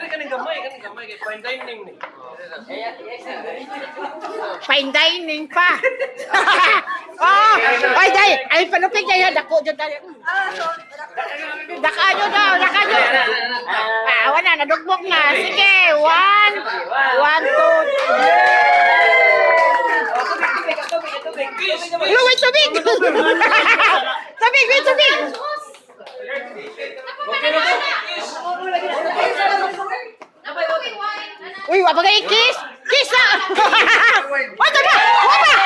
Kaning gamay kay fine dining ni. Fine dining pa. Oh, ay day, ay panupig day dako jud day. Daka jud daw, daka jud. Ah, wala na dugbok na. Sige, 1 2 Wait, tubig! Tubig! Uy, wala ba kiss? Kiss na! Wala ba? Wala ka!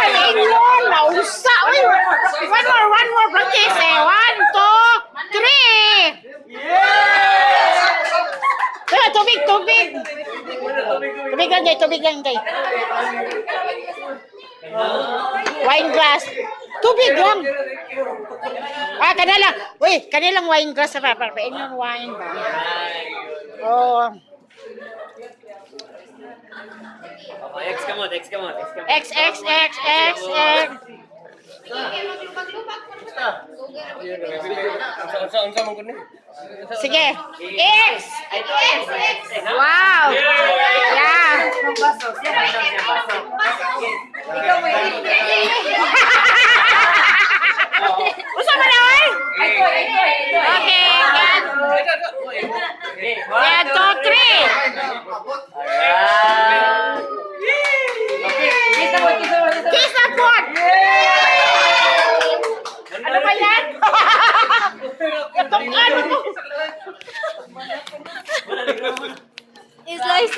Ayun, nausa! Uy, one more practice eh. 1, 2, 3! Tara, tubig! Tubig lang, day. Wine glass. Tubig lang. Ah, kanila. Uy, kanilang wine glass sa papa. Inyong wine ba? Oh. X ka mo. X. Unsa man kun ni? Sige. X. Wow. Yeah.